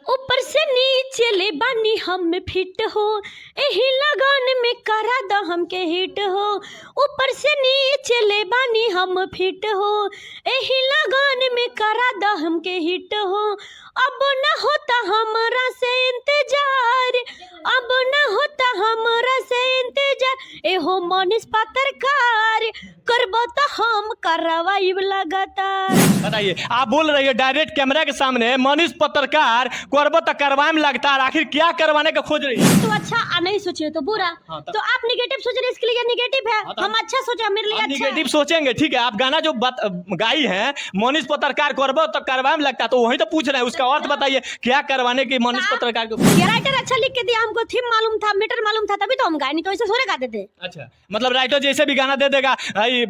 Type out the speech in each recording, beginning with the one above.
ऊपर से नीचे ले बानी हम फिट हो, एही लगान में करा द हमके हिट हो। ऊपर से नीचे ले बानी हम फिट हो, एही लगान में करा द हमके हिट हो। अब न होता हमरा से इंतजार, अब न होता हमरा से इंतजार, एहो मनीष पत्रकार करबो तो हम करवाइब लगातार। बताइए, आप बोल रही है डायरेक्ट कैमरा के सामने मनीष पत्रकार करबो तो करवाएं लगातार, आखिर क्या करवाने का खोज रही है? तो अच्छा नहीं सोचिए तो बुरा। तो आप निगेटिव सोच रहे, इसके लिए निगेटिव है। हम अच्छा सोचा, मेरे लिए अच्छा निगेटिव सोचेंगे, ठीक है। आप गाना जो गाई है मनीष पत्रकार करबो तो करवाएं लगता, तो वही तो पूछ रहे हैं, उसका अर्थ बताइए क्या करवाने की मनीष पत्रकार को। ये राइटर अच्छा लिख के दिया, हमको थीम मालूम था, मीटर मालूम था, तभी तो हम गाए, नहीं तो ऐसे थोड़े गाते थे। अच्छा, मतलब राइटर जैसे भी गाना दे देगा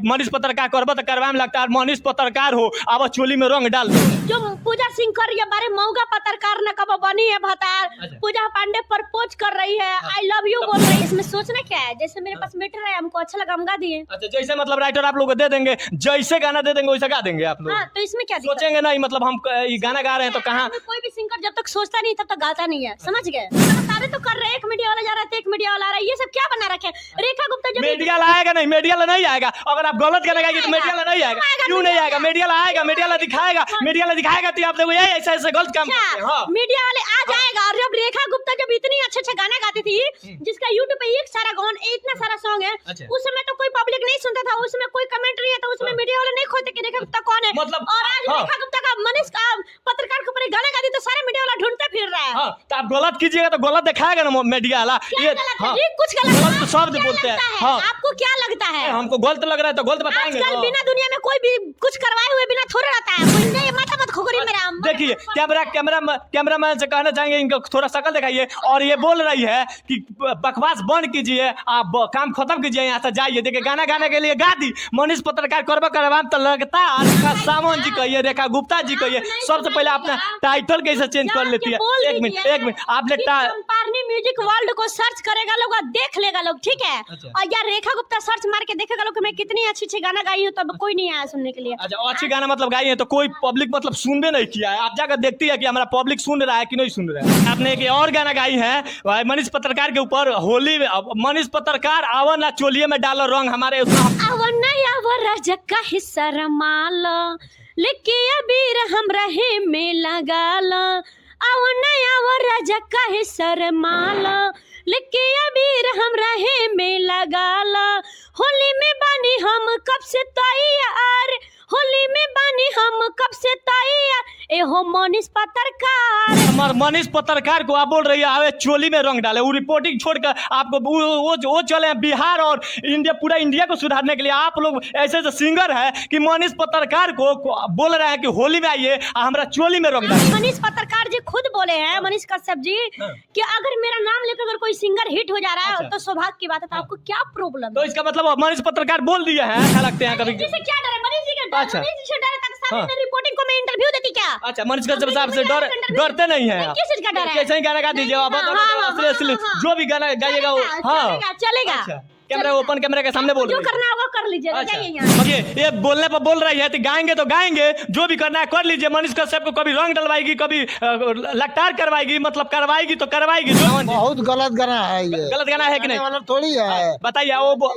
मनीष पत्रकार करबो तो करवाएं लगता है, मनीष पत्रकार हो अब चोली में रंग डाल दो। जो पूजा सिंह कर ये बारे मौगा पत्रकार न कब बनी है भतार। पूजा पांडे प्रपोज कर रही है, आई लव यू बोल रही है। इसमें सोचना क्या है? जैसे मेरे पास मीटर है, हमको अच्छा लगा हम गा दिए। अच्छा, जैसे मतलब राइटर आप लोग को दे देंगे, जैसे गाना दे देंगे वैसा गा देंगे आप लोग। हाँ, तो इसमें क्या दिक्कत? सोचेंगे नहीं, मतलब हम ये गाना गा रहे हैं तो कहाँ कोई भी सिंगर जब तक सोचता नहीं तब तक गाता नहीं है, समझ गए? सारे तो कर रहे हैं, एक मीडिया वाला जा रहा है, एक मीडिया वाला आ रहा है, ये सब क्या बना रखे? रेखा गुप्ता जब मीडिया लाएगा नहीं, मीडिया ला नहीं आएगा। अगर आप गलत गाना गाएंगे तो मीडिया ला नहीं आएगा। क्यों नहीं आएगा? मीडिया ला आएगा, मीडिया ला दिखाएगा, मीडिया ला दिखाएगा तो आप देखो यही ऐसा ऐसा गलत काम करते हैं। हाँ, मीडिया वाले आ जाएगा। और जब रेखा गुप्ता जब इतनी अच्छे गाना गाती थी, जिसका यूट्यूब पे एक सारा गान, इतना सारा सॉन्ग है, उस समय तो कोई पब्लिक नहीं सुनता था, उसमें कोई कमेंट नहीं आता, उसमें मीडिया वाले नहीं खोजते कि रेखा गुप्ता कौन है। मतलब और आज रेखा गुप्ता का मनीष का पत्रकार के ऊपर गाना गाती तो सारे मीडिया वाला ढूंढते फिर रहा है। हाँ, तो आप गलत कीजिएगा तो गलत दिखाएगा ना मीडिया वाला। ये कुछ गलत शब्द बोलते हैं। हाँ, आपको क्या लगता है? हमको गलत लग रहा है तो गलत बताएंगे। आजकल बिना दुनिया में कोई भी कुछ करवाए हुए बिना थोड़ा रहता है। कोई नहीं, मत खोखरी मेरा। देखिए, कैमरामैन से कहना चाहेंगे इनको थोड़ा शक्ल दिखाइए। और ये बोल रही है कि बकवास बंद कीजिए, आप काम खत्म कीजिए, यहाँ से जाइए। देखिए, गाना गाने के लिए गा दी, मनीष पत्रकार करबा करवाम तो लगता है। रेखा सावंत जी कहिए, रेखा गुप्ता जी कहिए, सबसे पहले अपना टाइटल कैसे चेंज कर लेती है? एक मिनट आपने कंपारनी म्यूजिक वर्ल्ड को सर्च करेगा लोग और देख लेगा लोग, ठीक है? और यार रेखा गुप्ता सर्च मार के देखेगा लोग कि मैं कितनी अच्छी अच्छी गाना गाई हूँ, तब कोई नहीं आया सुनने के लिए। अच्छा, अच्छी गाना मतलब गाई है तो कोई पब्लिक मतलब सुनबे नहीं किया है। आप जाकर देखती है कि हमारा पब्लिक सुन रहा है कि नहीं सुन रहा है। आपने एक और गाना गाई है मनीष पत्रकार के ऊपर, होली मनीष पत्रकार आवा ना चोलिए में डालो रंग हमारे का हिस्सा रमाल लेके अबीर हम रहे में लगाल। का हिस्सा रमाल लेके अबीर हम रहे में लगाल। होली में बानी हम कब से तैयार, होली में बानी हम कब से तैयार, एहो मनीष पत्रकार। मनीष पत्रकार को आप बोल रही है आवे चोली में रंग डाले, वो रिपोर्टिंग छोड़कर आपको वो चले हैं बिहार और इंडिया, पूरा इंडिया को सुधारने के लिए। आप लोग ऐसे ऐसे सिंगर है कि मनीष पत्रकार को बोल रहे हैं कि होली में आइए हमारा चोली में रंग डाले। मनीष पत्रकार जी खुद बोले हैं, मनीष कश्यप जी, कि अगर मेरा नाम लेकर अगर कोई सिंगर हिट हो जा रहा है तो सौभाग्य की बात है। तो आपको क्या प्रॉब्लम? तो इसका मतलब मनीष पत्रकार बोल दिए हैं, अच्छा लगते हैं कभी। क्या डर है मनीष जी का? अच्छा, रिपोर्टिंग को मैं इंटरव्यू देती क्या? अच्छा, मनीष कश्यप साहब से डरते नहीं है? किस चीज का डर है? कैसे ही गाना गा दीजिए, जो भी गाना गाइएगा वो। हाँ, चलेगा। कैमरा ओपन कैमरा के सामने बोल जो करना होगा कर लीजिए। ये बोलने पर बोल रही है तो गाएंगे तो गाएंगे, जो भी करना है कर लीजिए। मनीष कश्यप को कभी रंग डलवाएगी, कभी लकटार करवाएगी, मतलब करवाएगी तो करवाएगी। बहुत गलत गाना है ये। गलत गाना है कि नहीं? मतलब थोड़ी है। बताइए, वो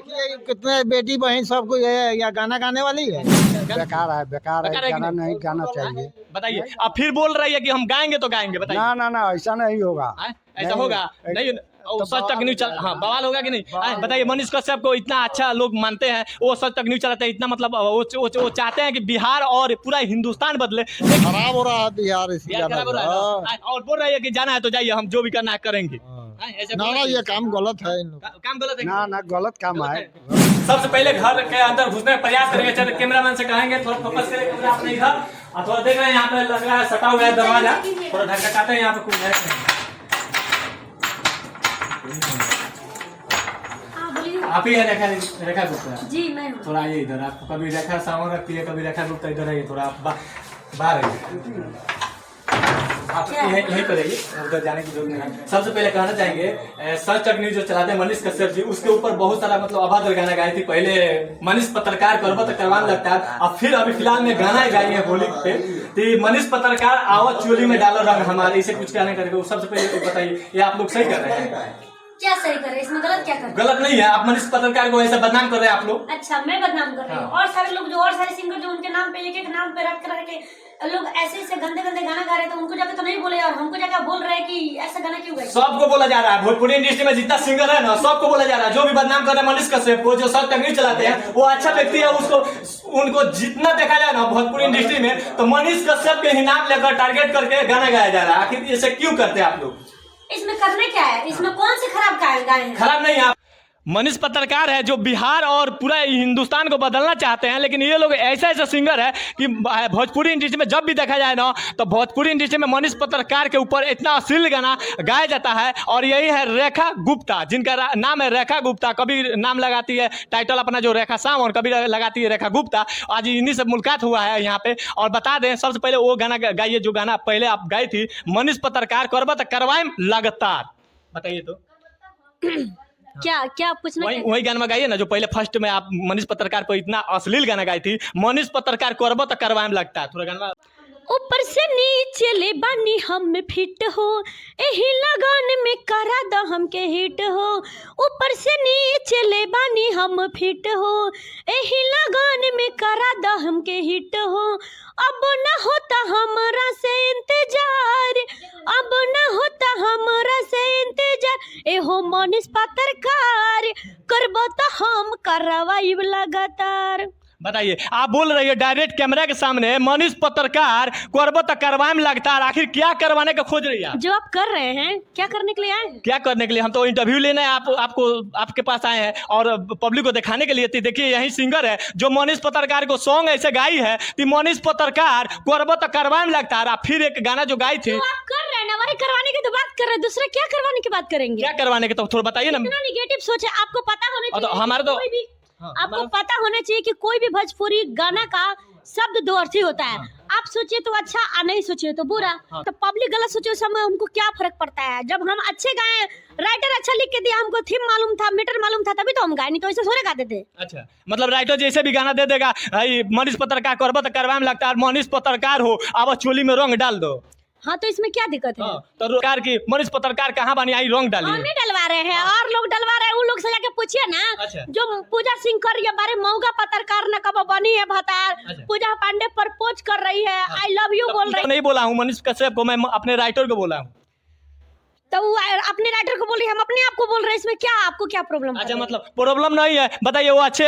कितने बेटी बहन सबको ये या गाना गाने वाली है। बेकार है, बेकार है, गाना नहीं गाना चाहिए। बताइए, अब फिर बोल रही है कि हम गाएंगे तो गाएंगे। बताइए। ना ऐसा नहीं होगा। ऐसा होगा नहीं, सच तक न्यूज चल। हाँ, बवाल होगा कि नहीं? बताइए, मनीष कश्यप को इतना अच्छा लोग मानते हैं, वो सच तक न्यूज चलाते हैं, इतना मतलब वो चाहते हैं कि बिहार और पूरा हिंदुस्तान बदले। खराब हो रहा है बिहार, खराब हो रहा है और बोल रही है कि जाना है तो जाइए, हम जो भी करना है करेंगे। ना ये काम गलत है, काम गलत है। ना गलत काम है। सबसे पहले घर के अंदर घुसने का प्रयास करेंगे। कैमरामैन से कहेंगे थोड़ा फोकस करें कैमरा अपने इधर। और थोड़ा देख रहे हैं यहाँ पे लग रहा है सटा हुआ है दरवाजा, थोड़ा धक्का हैं यहाँ पे कुछ है। आप ही है रेखा गुप्ता जी? मैं थोड़ा आइए इधर। आपको कभी रेखा सावंत रखती है, कभी रेखा गुप्ता, इधर आइए थोड़ा। आप बाहर आइए। आप यहीं पर रहिए, उधर जाने की जरूरत नहीं है। सबसे पहले कहना चाहेंगे सच तक न्यूज जो चलाते हैं मनीष कश्यप जी, उसके ऊपर बहुत सारा मतलब अभद्र गाना गाई थी। पहले मनीष पत्रकार करबो तो करवाने लगता है, और फिर अभी फिलहाल में गाना गाई है होली पे, तो मनीष पत्रकार आवत चोली में डालो रंग हमारे, इसे कुछ कहना करेगा। सबसे पहले तो बताइए, ये आप लोग सही कर रहे हैं? क्या सही कर रहे हैं इसमें? गलत क्या कर रहे हैं? गलत नहीं है, आप मनीष पत्रकार को ऐसा बदनाम कर रहे हैं आप लोग। अच्छा, मैं बदनाम कर रही हूँ? और सारे लोग जो और सारे सिंगर जो उनके नाम पे एक नाम पे रख के लोग ऐसे ऐसे गंदे गंदे गाना गा रहे थे, उनको जाके तो नहीं बोले और हमको जाके बोल रहे हैं कि ऐसा गाना क्यों गाए? सबको बोला जा रहा है, भोजपुरी इंडस्ट्री में जितना सिंगर है ना सबको बोला जा रहा है। जो भी बदनाम कर रहे हैं मनीष कश्यप को, जो सब तकनीक चलाते हैं, वो अच्छा व्यक्ति है, उसको उनको जितना देखा जाए ना भोजपुरी इंडस्ट्री में, तो मनीष कश्यप के ही नाम लेकर टारगेट करके गाना गाया जा रहा है। आखिर ऐसे क्यों करते हैं आप लोग? इसमें करने क्या है? इसमें कौन से खराब गाए हैं? खराब नहीं है, आप मनीष पत्रकार है जो बिहार और पूरा हिंदुस्तान को बदलना चाहते हैं, लेकिन ये लोग ऐसा ऐसा सिंगर है कि भोजपुरी इंडस्ट्री में जब भी देखा जाए ना, तो भोजपुरी इंडस्ट्री में मनीष पत्रकार के ऊपर इतना अश्लील गाना गाया जाता है। और यही है रेखा गुप्ता, जिनका नाम है रेखा गुप्ता, कभी नाम लगाती है टाइटल अपना जो रेखा सावन, कभी लगाती है रेखा गुप्ता। आज इन्हीं से मुलाकात हुआ है यहाँ पे। और बता दें सबसे पहले वो गाना गाइए जो गाना पहले आप गाई थी, मनीष पत्रकार करबा तो करवाएं लगातार। बताइए तो क्या क्या पूछना? वही गाना में गाइए ना जो पहले फर्स्ट में आप मनीष पत्रकार को इतना अश्लील गाना गाई थी, मनीष पत्रकार करबो तो करवाएं लगता है। थोड़ा गाना ऊपर से नीचे ले बानी हम फिट हो, एही लगान में करा द हमके हिट हो। ऊपर से नीचे ले बानी हम फिट हो, एही लगान में करा द हमके हिट हो। अब न होता हमरा से इंतजार, अब न होता हमरा से इंतजार, एहो मनीष पत्रकार करबो तो हम करवाइब लगातार। बताइए, आप बोल रही है डायरेक्ट कैमरा के सामने मनीष पत्रकार करबो तो करवाएं लगता है। आखिर क्या करवाने का खोज रही है? जो आप कर रहे हैं, क्या करने के लिए आए हैं? क्या करने के लिए? हम तो इंटरव्यू लेने आपको आपके पास आए हैं और पब्लिक को दिखाने के लिए। देखिए यही सिंगर है जो मनीष पत्रकार को सॉन्ग ऐसे गाई है कि मनीष पत्रकार करबो तो करवाएं लगता है। फिर एक गाना जो गाई थी, जो आप कर रहे हैं ना, वही करवाने की तो बात कर रहे हैं, दूसरा क्या करवाने की बात करेंगे? क्या करवाने के तो थोड़ा बताइए ना। इतना निगेटिव सोच है, आपको पता होना चाहिए। हमारे तो आपको पता होना चाहिए कि कोई भी भोजपुरी गाना का शब्द दो अर्थी होता है। आप सोचिए तो अच्छा और नहीं सोचिए तो बुरा। तो पब्लिक गलत सोचे उस समय हमको क्या फर्क पड़ता है? जब हम अच्छे गाए, राइटर अच्छा लिख के दिया, हमको थीम मालूम था, मीटर मालूम था, तभी तो हम गाए, नहीं तो ऐसे थोड़े गाते थे। अच्छा, मतलब राइटर जैसे भी गाना दे देगा, मनीष पत्रकार करबो तो करवाएं लगता है, मनीष पत्रकार हो अब चोली में रंग डाल दो। हाँ, तो इसमें क्या दिक्कत है? तो सरकार की मनीष पत्रकार कहाँ बनी आई रंग डाली? हम नहीं डलवा रहे हैं, और लोग डलवा रहे हैं। उन लोग से जाके पूछिए ना। अच्छा। जो पूजा सिंह कर ये बारे मौगा पत्रकार न कब बनी है भतार। अच्छा। पूजा पांडे प्रपोज कर रही है, आई लव यू बोल रही है। नहीं बोला हूँ मनीष कश्यप को, मैं अपने राइटर को बोला हूँ। तो वो अपने राइटर को बोल रही है, हम अपने आप को बोल रहे हैं, इसमें क्या आपको क्या प्रॉब्लम? अच्छा, मतलब प्रॉब्लम नहीं है। बताइए, वो अच्छे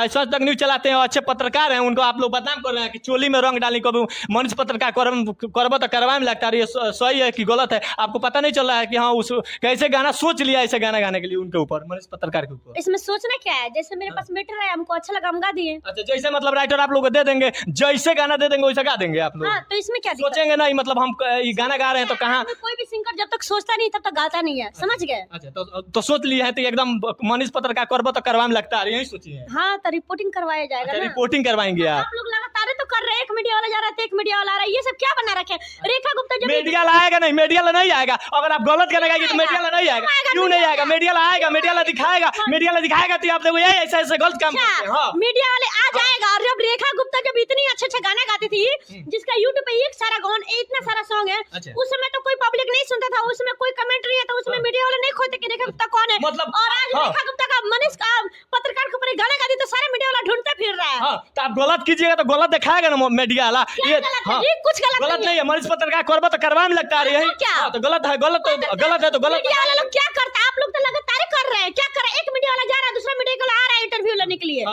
सच तक न्यूज चलाते हैं और अच्छे पत्रकार हैं, उनको आप लोग बदनाम कर रहे हैं कि चोली में रंग डाली। कभी मनीष पत्रकार करबो तो करवाएं लगता है। ये सही है कि गलत है? आपको पता नहीं चल रहा है कि हाँ उस कैसे गाना सोच लिया ऐसे गाना गाने के लिए उनके ऊपर, मनीष पत्रकार के ऊपर? इसमें सोचना क्या है? जैसे मेरे पास मीटर है, हमको अच्छा लगा हम गा दिए। अच्छा, जैसे मतलब राइटर आप लोग को दे देंगे, जैसे गाना दे देंगे वैसे गा देंगे आप लोग? हाँ, तो इसमें क्या दिक्कत? सोचेंगे नहीं, मतलब हम ये गाना गा रहे हैं तो कहाँ? कोई भी सिंगर जब तक सोचता नहीं तब तक गाता नहीं है, समझ गए? अच्छा, तो सोच लिया है तो एकदम मनीष पत्रकार करबो तो करवाएं लगता है, यही सोचिए है। हाँ, तो रिपोर्टिंग करवाया जाएगा ना। रिपोर्टिंग करवाएंगे आप लोग लगातार तो कर रहे हैं, एक मीडिया वाला जा रहा है, एक मीडिया वाला आ रहा है, ये सब क्या बना रखे? रेखा गुप्ता जब मीडिया आएगा नहीं, मीडिया नहीं आएगा। अगर आप गलत गाना गाएंगे तो मीडिया नहीं आएगा। क्यों नहीं आएगा? मीडिया आएगा, मीडिया दिखाएगा, मीडिया दिखाएगा तो आप देखो ये ऐसा ऐसे गलत काम करते हैं। हाँ, मीडिया वाले आ जाएगा। और जब रेखा गुप्ता जब इतनी अच्छे अच्छे गाना गाती थी, जिसका यूट्यूब पे एक सारा गान इतना सारा सॉन्ग है, उस समय तो कोई पब्लिक नहीं सुनता था, उसमें कोई कमेंट नहीं आता, उसमें मीडिया वाले नहीं खोजते कि रेखा गुप्ता कौन है। मतलब और आज रेखा गुप्ता का मनीष का पत्रकार के ऊपर गाना गाती तो सारे मीडिया वाला ढूंढते फिर रहा है। हाँ, तो आप गलत कीजिएगा तो गलत दिखाएगा ना मीडिया वाला। ये कुछ गलत नहीं है। मनीष पत्रकार करबो तो करवाएं लगता है, यही तो गलत है। गलत है तो गलत। मीडिया वाले लोग क्या करता है? आप लोग तो लगातार कर रहे हैं, क्या कर रहे हैं? एक मीडिया वाला जा रहा है, दूसरा मीडिया वाला आ रहा है इंटरव्यू लेने के लिए।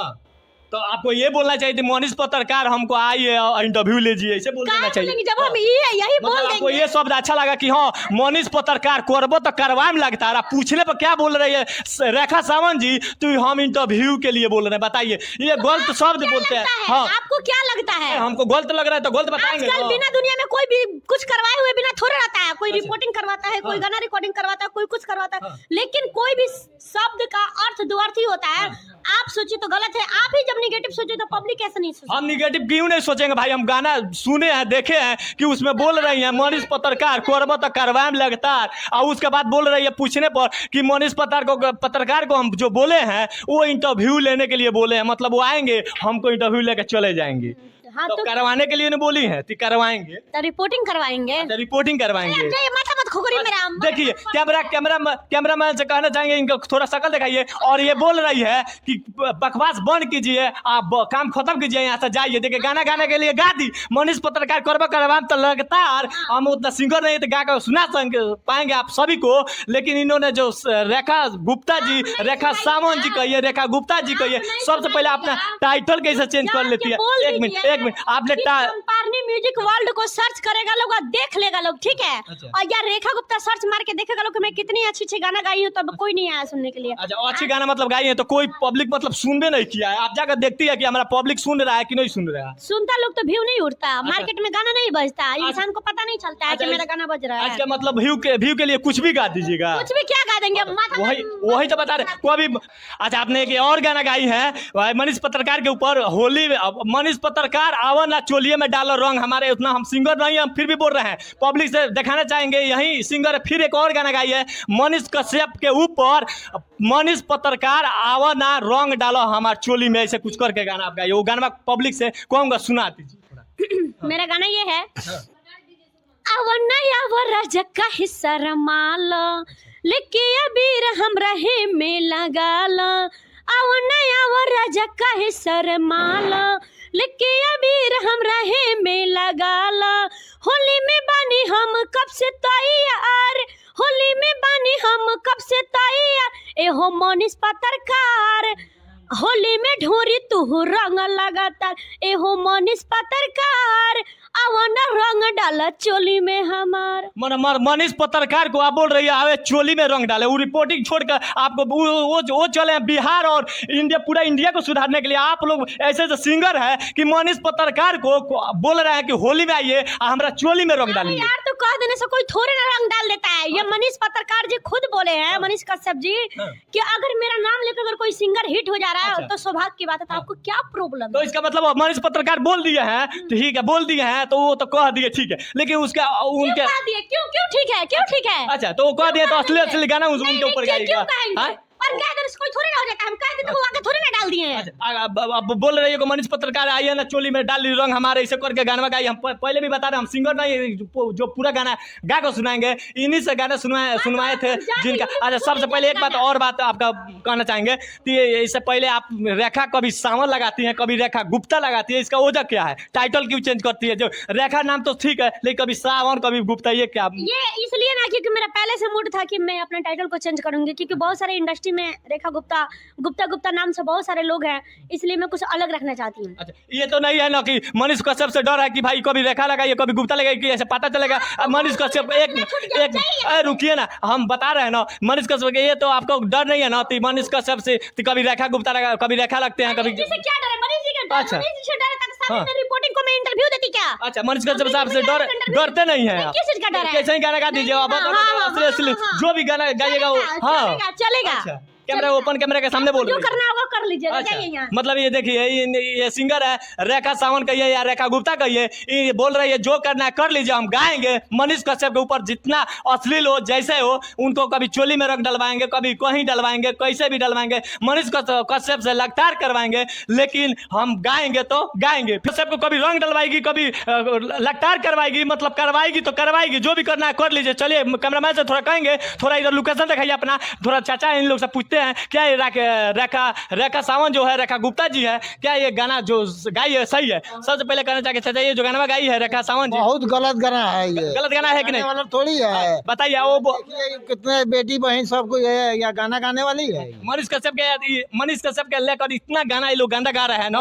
तो आपको ये बोलना चाहिए कि मनीष पत्रकार हमको आइए और इंटरव्यू लीजिए, ऐसे बोल देना चाहिए। जब हम यही बोल देंगे, आपको ये शब्द अच्छा लगा कि हाँ मनीष पत्रकार करबो तो करवाएं लगता है। पूछने पर क्या बोल रही है रेखा सावंत जी? तो हम इंटरव्यू के लिए बोल रहे हैं। बताइए, ये गलत शब्द बोलते हैं। हाँ, आपको क्या लगता है? हमको गलत लग रहा है तो गलत बताएंगे। आजकल बिना दुनिया में कोई भी कुछ करवाए हुए बिना थोड़े रहता है। कोई कोई रिपोर्टिंग करवाता है, कोई गाना रिकॉर्डिंग करवाता है, कोई कुछ करवाता है, लेकिन कोई भी शब्द का अर्थ द्व्यर्थी होता है। आप सोचिए तो गलत है, आप ही जब निगेटिव सोचे तो पब्लिक कैसे नहीं सोचे? हम निगेटिव क्यों नहीं सोचेंगे भाई, हम गाना सुने हैं, देखे हैं कि उसमें बोल रही है मनीष पत्रकार कोरबा तक करवाएं लगातार, और उसके बाद बोल रही है पूछने पर कि मनीष पत्रकार को हम जो बोले हैं वो इंटरव्यू लेने के लिए बोले हैं, मतलब वो आएंगे हमको इंटरव्यू लेकर चले जाएंगे। हाँ तो तो करवाने के लिए नहीं बोली है तो करवाएंगे, रिपोर्टिंग करवाएंगे। तो रिपोर्टिंग करवाएंगे। मत खोखरी मेरा। देखिए कैमरामैन से कहना चाहेंगे इनको थोड़ा शक्ल दिखाइए, और ये बोल रही है कि बकवास बंद कीजिए, आप काम खत्म कीजिए, यहाँ से जाइए। देखिए गाना गाने के लिए गा दी मनीष पत्रकार करवा तो लगातार, हम उतना सिंगर नहीं तो गा कर सुना पाएंगे आप सभी को, लेकिन इन्होंने जो रेखा गुप्ता जी, रेखा सावंत जी कहिए, रेखा गुप्ता जी कहिए, सबसे पहले अपना टाइटल कैसे चेंज कर लेती है। एक मिनट आपने कंपारनी म्यूजिक वर्ल्ड को सर्च करेगा लोग और देख लेगा लोग, ठीक है। अच्छा। और यार रेखा गुप्ता सर्च मार के देखेगा लोग कि मैं कितनी अच्छी गाना गाई हूँ, तब कोई नहीं आया सुनने के लिए। अच्छा, अच्छी गाना मतलब गाई है तो कोई पब्लिक मतलब सुनबे नहीं किया है, आप जाकर देखती है कि हमारा पब्लिक सुन रहा है कि नहीं सुन रहा है। सुनता लोग तो व्यू नहीं उठता, मार्केट में गाना नहीं बजता, इंसान को पता नहीं चलता है कि मेरा गाना बज रहा है। आज का मतलब व्यू के लिए कुछ भी गा दीजिएगा, कुछ भी क्या गा देंगे, माथा वही तो बता रहे कोई भी। अच्छा, आपने एक और गाना गाई है मनीष पत्रकार के ऊपर, होली मनीष पत्रकार आवा ना चोलिए में डालो रंग, हमारे उतना हम सिंगर नहीं, हम फिर भी बोल रहे हैं, पब्लिक से दिखाना चाहेंगे यही सिंगर है। फिर एक और गाना गाई है मनीष कश्यप के ऊपर, मनीष पत्रकार आवा ना रंग डालो हमार चोली में, ऐसे कुछ करके गाना आप गाइए। वो गाना पब्लिक से कहूँगा सुना दीजिए। मेरा गाना ये है, रजका हिस्सा रमाल लेके अबीर हम रहे में लगाल, रजका हिस्सा रमाल लेके अबीर हम रहे में लगाल, होली में बानी हम कब से तैयार, होली में बानी हम कब से तैयार, ए हो मनीष पत्रकार होली में ढोरी तू रंग लगातार, ए हो मनीष पत्रकार आवना रंग डाला चोली में हमार। मनीष पत्रकार को आप बोल रही है आवे चोली में रंग डाले, वो रिपोर्टिंग छोड़कर आपको वो चले हैं बिहार और इंडिया, पूरा इंडिया को सुधारने के लिए। आप लोग ऐसे ऐसे सिंगर है कि मनीष पत्रकार को बोल रहे हैं कि होली में आइए हमारा चोली में रंग डालिए। यार तो कह देने से कोई थोड़े ना रंग डाल देता है, ये मनीष पत्रकार जी खुद बोले हैं, मनीष कश्यप जी, कि अगर मेरा नाम लेकर अगर कोई सिंगर हिट हो जा रहा है तो सौभाग्य की बात है, तो आपको क्या प्रॉब्लम? तो इसका मतलब मनीष पत्रकार बोल दिए हैं, ठीक है बोल दिए हैं, तो वो तो कह दिए ठीक है, लेकिन उसका उनके क्यों ठीक है, क्यों ठीक है? अच्छा, तो वो कह दिए तो असली गाना उनके ऊपर गाइएगा। और कह दे कोई थोड़ी ना हो जाता, हम कह दे तो वो आगे थोड़ी ना डाल दिए हैं। अब बोल रही है कि मनीष पत्रकार आइए ना चोली में डाल दी रंग हमारे, ऐसे करके गाना गाइए। हम पहले भी बता रहे हैं हम सिंगर नहीं, जो पूरा गाना गा कर सुनाएंगे, इन्हीं से गाना सुनवाए थे जिनका। अच्छा, सबसे पहले एक बात आपका कहना चाहेंगे कि इससे पहले आप रेखा कभी सावन लगाती हैं, कभी रेखा गुप्ता लगाती है, इसका वजह क्या है? टाइटल क्यों चेंज करती है? जो रेखा नाम तो ठीक है, लेकिन कभी सावन कभी गुप्ता, ये क्या? ये इसलिए ना क्योंकि मेरा पहले से मूड था कि मैं अपने टाइटल को चेंज करूंगी, क्योंकि बहुत सारे इंडस्ट्री में रेखा गुप्ता नाम से बहुत सारे लोग हैं, इसलिए मैं कुछ अलग रखना चाहती हूँ। अच्छा, ये तो नहीं है ना कि मनीष कश्यप से डर है कि भाई कभी रेखा लगाइए कभी गुप्ता लगाइए, कि ऐसे पता चलेगा मनीष कश्यप एक रुकिए ना, हम बता रहे हैं ना मनीष कश्यप के, ये तो आपको डर नहीं है ना कि मनीष कश्यप से कभी रेखा गुप्ता लगा, कभी रेखा लगते हैं, कभी क्या डर है मनीष जी का? अच्छा, मनीष जी से डर है तो सामने रिपोर्टिंग को मैं इंटरव्यू देती क्या? अच्छा, मनीष कश्यप साहब से डरते नहीं है? किस चीज का डर है? कैसे ही गाना गा दीजिए आप, जो भी गाना गाइएगा वो चलेगा। कैमरा ओपन कैमरा के सामने बोल रहे जो करना होगा कर लीजिए। अच्छा, मतलब ये देखिए ये सिंगर है रेखा सावन कहिए या रेखा गुप्ता कहिए, ये बोल रही है जो करना है कर लीजिए, हम गाएंगे मनीष कश्यप के ऊपर जितना अश्लील हो जैसे हो, उनको कभी चोली में रंग डलवाएंगे, कभी कहीं डलवाएंगे, कैसे भी डलवाएंगे, मनीष कश्यप से लगातार करवाएंगे, लेकिन हम गाएंगे तो गाएंगे। कश्यप को कभी रंग डलवाएगी, कभी लगातार करवाएगी, मतलब करवाएगी तो करवाएगी, जो भी करना है कर लीजिए। चलिए कैमरामैन से थोड़ा कहेंगे, थोड़ा इधर लोकेशन दिखाइए अपना, थोड़ा चाचा इन लोग से पूछते हैं क्या ये रेखा सावंत जो है, रेखा गुप्ता जी है, क्या ये गाना जो गाई है सही है? सबसे पहले कहना चाहिए चाचा ये जो गाना गाई है रेखा सावंत जी, बहुत गलत गाना है, ये गलत गाना है कि नहीं? वाला थोड़ी है, बताइए। वो कितने बेटी बहन सबको या गाना गाने वाली है। मनीष कश्यप के लेकर इतना गाना ये लोग गंदा गा रहे हैं ना,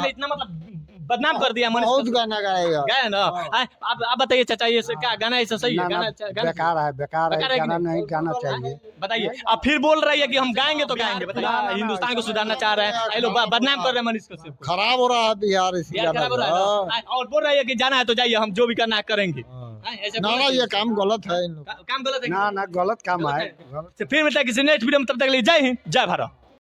इतना मतलब बदनाम कर दिया मनीष। बहुत गाना गाएगा गाया ना। आप बताइए चाचा ये क्या गाना ऐसा सही है? गाना बेकार है, गाना नहीं गाना चाहिए। बताइए। अब फिर बोल रही है कि हम गाएंगे तो गाएंगे, बताइए। हिंदुस्तान को सुधारना चाह रहे हैं, ये लोग बदनाम कर रहे हैं मनीष कश्यप को। खराब हो रहा है बिहार, खराब हो रहा है और बोल रही है कि जाना है तो जाइए, हम जो भी करना है करेंगे। ना ना ये काम गलत है इन लोग काम गलत है ना ना गलत काम है तो फिर मिलता है किसी नेक्स्ट वीडियो में, तब तक के लिए जय हिंद जय भारत।